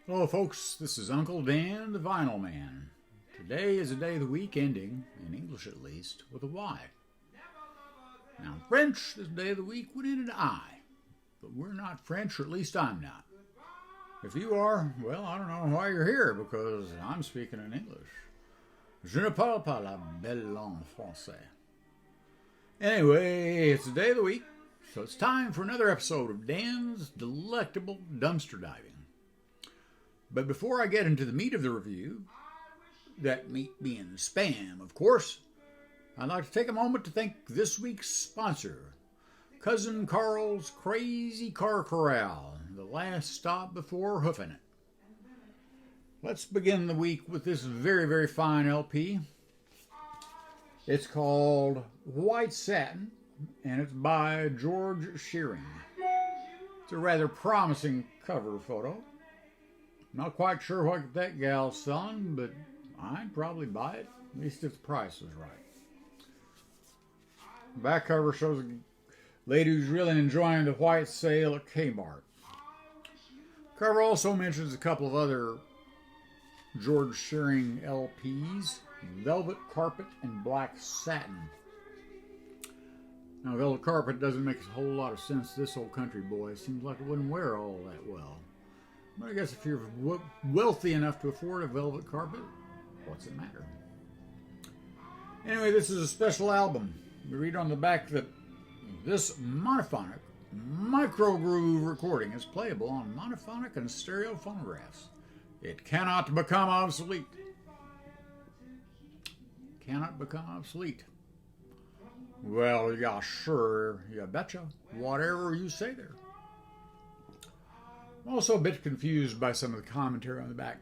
Hello folks, this is Uncle Dan, the Vinyl Man. Today is a day of the week ending, in English at least, with a Y. Now in French, this day of the week would end in I. But we're not French, or at least I'm not. If you are, well, I don't know why you're here, because I'm speaking in English. Je ne parle pas la belle langue française. Anyway, it's the day of the week, so it's time for another episode of Dan's Delectable Dumpster Diving. But before I get into the meat of the review, that meat being spam, of course, I'd like to take a moment to thank this week's sponsor, Cousin Carl's Crazy Car Corral, the last stop before hoofing it. Let's begin the week with this very, very fine LP. It's called White Satin, and it's by George Shearing. It's a rather promising cover photo. Not quite sure what that gal's selling, but I'd probably buy it, at least if the price was right. Back cover shows a lady who's really enjoying the white sale at Kmart. Cover also mentions a couple of other George Shearing LPs, Velvet Carpet and Black Satin. Now, Velvet Carpet doesn't make a whole lot of sense to this old country boy. It seems like it wouldn't wear all that well. But I guess if you're wealthy enough to afford a velvet carpet, what's it matter? Anyway, this is a special album. We read on the back that this monophonic micro-groove recording is playable on monophonic and stereo phonographs. It cannot become obsolete. Cannot become obsolete. Well, yeah, sure, you betcha. Whatever you say there. I'm also a bit confused by some of the commentary on the back.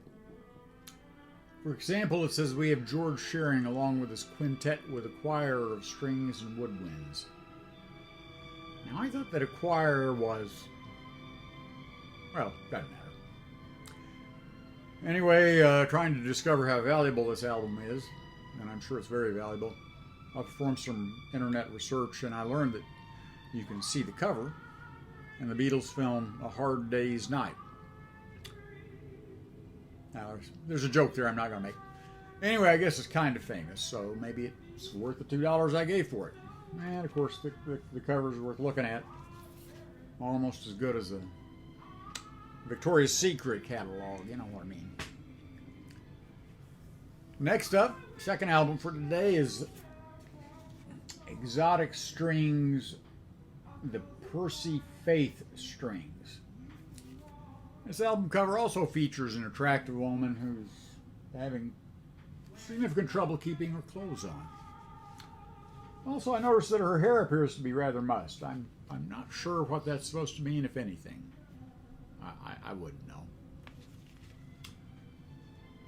For example, it says we have George Shearing along with his quintet with a choir of strings and woodwinds. Now, I thought that a choir was, well, doesn't matter. Anyway, trying to discover how valuable this album is, and I'm sure it's very valuable. I performed some internet research, and I learned that you can see the cover in the Beatles film A Hard Day's Night. Now, there's a joke there I'm not going to make. Anyway, I guess it's kind of famous, so maybe it's worth the $2 I gave for it. And, of course, the cover's worth looking at. Almost as good as a Victoria's Secret catalog, you know what I mean. Next up, second album for today is Exotic Strings, the Percy Faith Strings. This album cover also features an attractive woman who's having significant trouble keeping her clothes on. Also, I noticed that her hair appears to be rather mussed. I'm not sure what that's supposed to mean, if anything. I wouldn't know.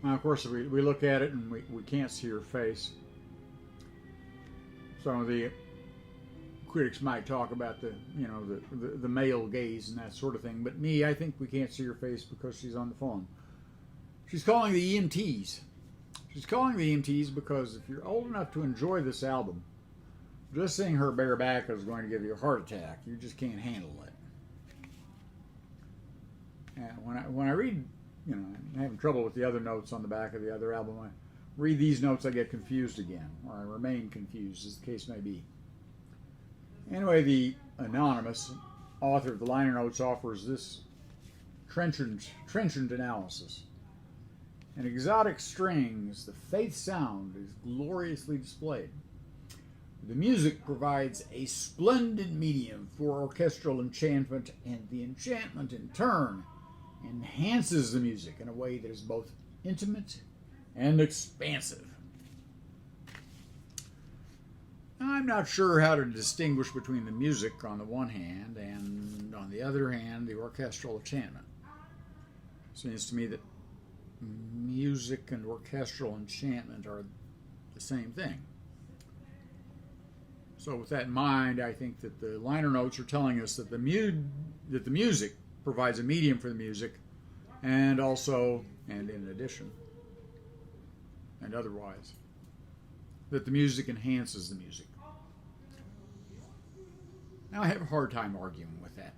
Now, of course, we look at it and we can't see her face. Some of the critics might talk about the male gaze and that sort of thing, but me, I think we can't see her face because she's on the phone. She's calling the EMTs. She's calling the EMTs because if you're old enough to enjoy this album, just seeing her bare back is going to give you a heart attack. You just can't handle it. And when I read, I'm having trouble with the other notes on the back of the other album, I read these notes, I get confused again, or I remain confused, as the case may be. Anyway, the anonymous author of the liner notes offers this trenchant analysis. In Exotic Strings, the faith sound is gloriously displayed. The music provides a splendid medium for orchestral enchantment, and the enchantment, in turn, enhances the music in a way that is both intimate and expansive. I'm not sure how to distinguish between the music on the one hand and on the other hand the orchestral enchantment. It seems to me that music and orchestral enchantment are the same thing. So with that in mind, I think that the liner notes are telling us that the music provides a medium for the music, and also, and in addition, and otherwise, that the music enhances the music. Now, I have a hard time arguing with that.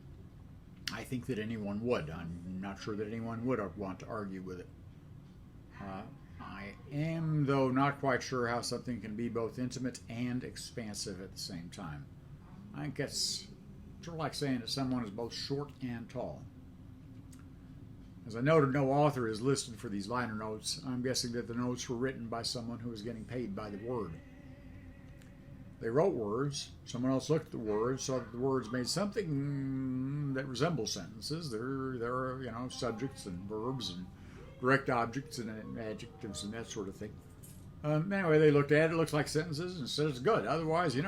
I think that anyone would. I'm not sure that anyone would want to argue with it. I am, though, not quite sure how something can be both intimate and expansive at the same time. I think it's sort of like saying that someone is both short and tall. As I noted, no author is listed for these liner notes. I'm guessing that the notes were written by someone who was getting paid by the word. They wrote words. Someone else looked at the words, saw that the words made something that resembles sentences. There are, subjects and verbs and direct objects and adjectives and that sort of thing. Anyway, they looked at it. It looks like sentences and said it's good. Otherwise, we're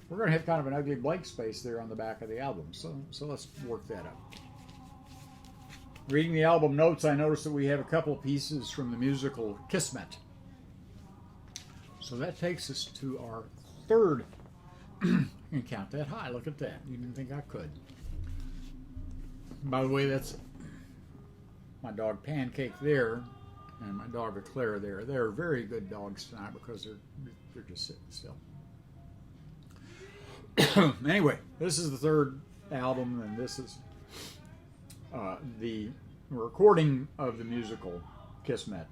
going to have kind of an ugly blank space there on the back of the album. So let's work that up. Reading the album notes, I noticed that we have a couple of pieces from the musical Kismet. So that takes us to our third. I can count that high. Look at that. You didn't think I could. By the way, that's my dog Pancake there and my dog Eclair there. They're very good dogs tonight because they're just sitting still. Anyway, this is the third album, and this is the recording of the musical Kismet.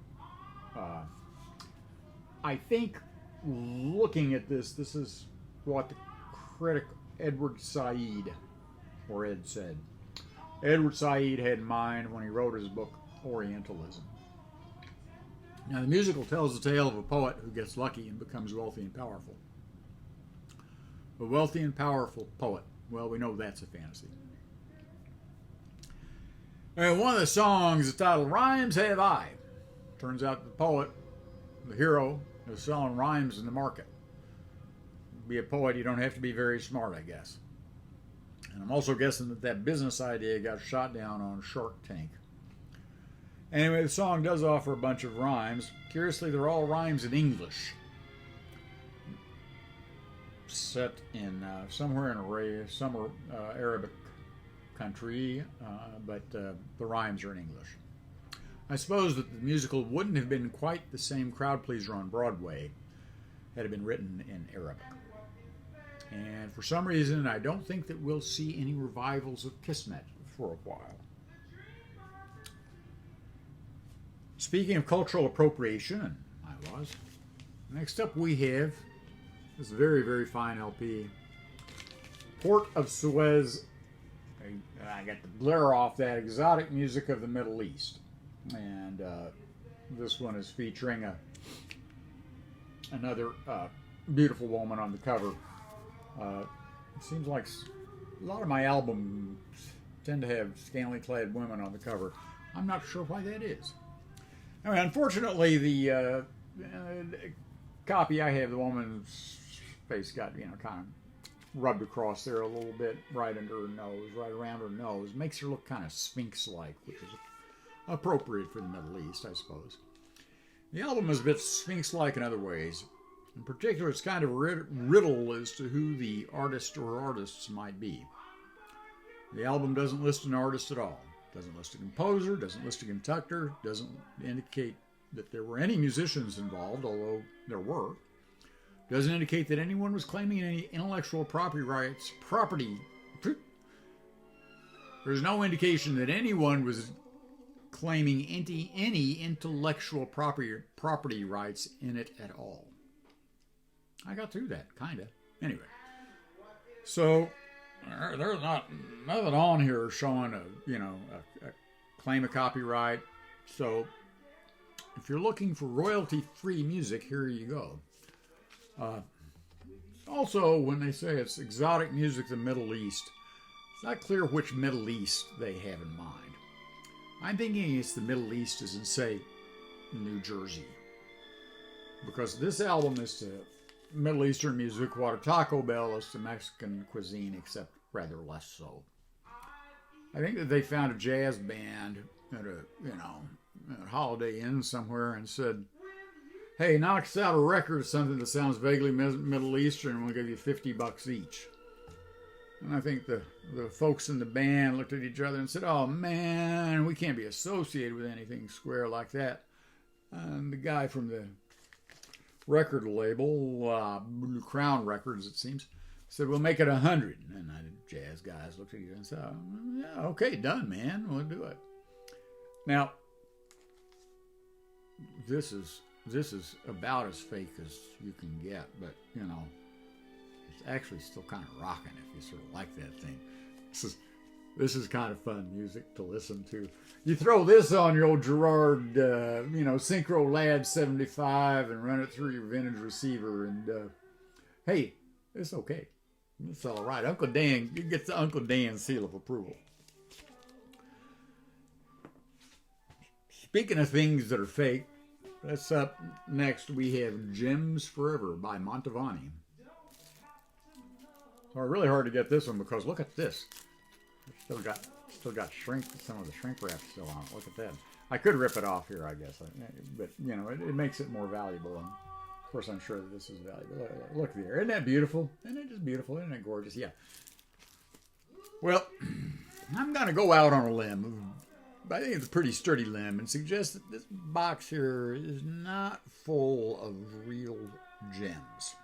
I think, looking at this is what the critic Edward Said said. Edward Said had in mind when he wrote his book Orientalism. Now, the musical tells the tale of a poet who gets lucky and becomes wealthy and powerful. A wealthy and powerful poet. Well, we know that's a fantasy. And one of the songs is titled Rhymes Have I. Turns out the poet, the hero, is selling rhymes in the market. To be a poet, you don't have to be very smart, I guess. And I'm also guessing that business idea got shot down on Shark Tank. Anyway, the song does offer a bunch of rhymes. Curiously, they're all rhymes in English. Set in somewhere in some Arabic country, but the rhymes are in English. I suppose that the musical wouldn't have been quite the same crowd pleaser on Broadway had it been written in Arabic. And for some reason, I don't think that we'll see any revivals of Kismet for a while. Speaking of cultural appropriation, and I was, next up we have this very, very fine LP, Port of Suez. I got the glare off that exotic music of the Middle East. And this one is featuring another beautiful woman on the cover. It seems like a lot of my albums tend to have scantily clad women on the cover. I'm not sure why that is. I mean, unfortunately, the copy I have, the woman's face got kind of rubbed across there a little bit, right under her nose, right around her nose. Makes her look kind of Sphinx-like, which is appropriate for the Middle East, I suppose. The album is a bit Sphinx-like in other ways. In particular, it's kind of a riddle as to who the artist or artists might be. The album doesn't list an artist at all. Doesn't list a composer, doesn't list a conductor, doesn't indicate that there were any musicians involved, although there were. Doesn't indicate that anyone was claiming any intellectual property rights. There's no indication that anyone was claiming any intellectual property rights in it at all. I got through that, kind of. Anyway, so there's nothing on here showing a claim of copyright. So if you're looking for royalty-free music, here you go. Also, when they say it's exotic music, the Middle East, it's not clear which Middle East they have in mind. I'm thinking it's the Middle East as in, say, New Jersey. Because this album is to Middle Eastern music what a Taco Bell is to Mexican cuisine, except rather less so. I think that they found a jazz band at a Holiday Inn somewhere and said, hey, knock us out a record of something that sounds vaguely Middle Eastern and we'll give you $50 each. And I think the folks in the band looked at each other and said, oh man, we can't be associated with anything square like that. And the guy from the record label, Crown Records it seems, said, we'll make it 100. And I jazz guys looked at you and said, yeah, okay, done, man. We'll do it. Now, this is about as fake as you can get, but, you know, it's actually still kind of rocking if you sort of like that thing. This is kind of fun music to listen to. You throw this on your old Gerard, Synchro Lab 75 and run it through your vintage receiver, and hey, it's okay. It's all right. Uncle Dan, you get the Uncle Dan seal of approval. Speaking of things that are fake, that's up next. We have Gems Forever by Mantovani. Well, really hard to get this one because look at this. Still got shrink. Some of the shrink wrap still on it. Look at that. I could rip it off here, I guess, but you know, it makes it more valuable. And of course, I'm sure that this is valuable. Look there. Isn't that beautiful? Isn't it just beautiful? Isn't it gorgeous? Yeah. Well, I'm gonna go out on a limb. I think it's a pretty sturdy limb and suggest that this box here is not full of real gems.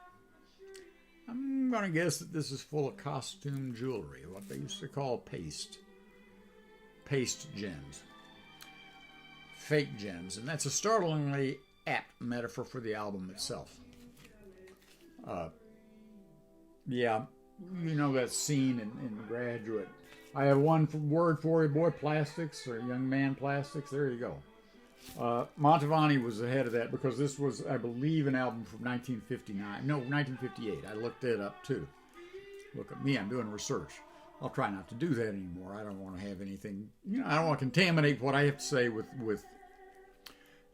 I'm going to guess that this is full of costume jewelry, what they used to call paste gems. Fake gems, and that's a startlingly apt metaphor for the album itself. Yeah, you know that scene in Graduate. I have one word for you, boy plastics, or young man plastics. There you go. Mantovani was ahead of that because this was, I believe, an album from 1959. No, 1958. I looked it up too. Look at me, I'm doing research. I'll try not to do that anymore. I don't want to have anything, I don't want to contaminate what I have to say with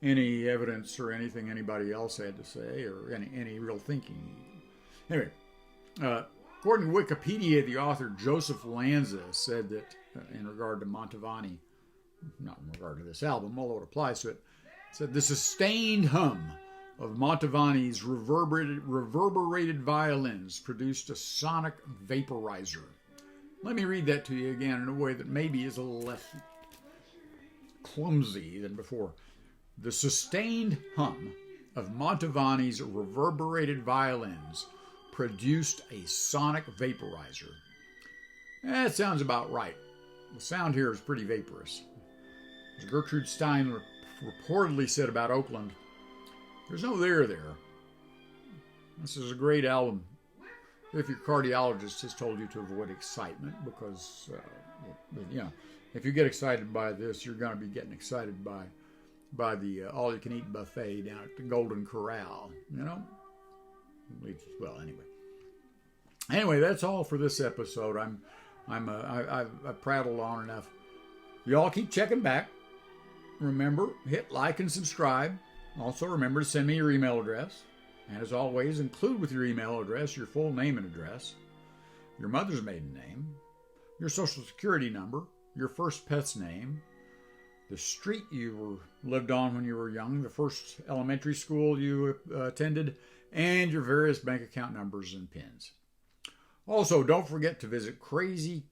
any evidence or anything anybody else had to say or any real thinking. Anyway, according to Wikipedia, the author Joseph Lanza said that in regard to Mantovani, not in regard to this album, although it applies to it, said the sustained hum of Mantovani's reverberated violins produced a sonic vaporizer. Let me read that to you again in a way that maybe is a little less clumsy than before. The sustained hum of Mantovani's reverberated violins produced a sonic vaporizer. That sounds about right. The sound here is pretty vaporous. As Gertrude Stein reportedly said about Oakland, there's no there there. This is a great album if your cardiologist has told you to avoid excitement because, if you get excited by this, you're going to be getting excited by the all-you-can-eat buffet down at the Golden Corral, Well, anyway, that's all for this episode. I've prattled on enough. Y'all keep checking back. Remember, hit like and subscribe. Also, remember to send me your email address. And as always, include with your email address your full name and address, your mother's maiden name, your social security number, your first pet's name, the street you lived on when you were young, the first elementary school you attended, and your various bank account numbers and PINs. Also, don't forget to visit Cousin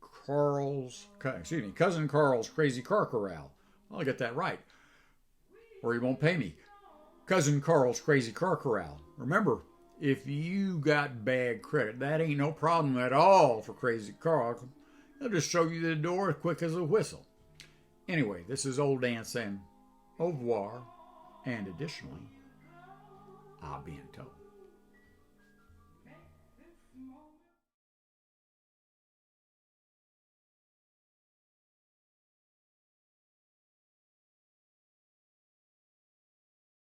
Carl's Crazy Car Corral. I'll get that right, or he won't pay me. Cousin Carl's Crazy Car Corral. Remember, if you got bad credit, that ain't no problem at all for Crazy Carl. They'll just show you the door as quick as a whistle. Anyway, this is Old Dan saying au revoir, and additionally, I'll be in tow.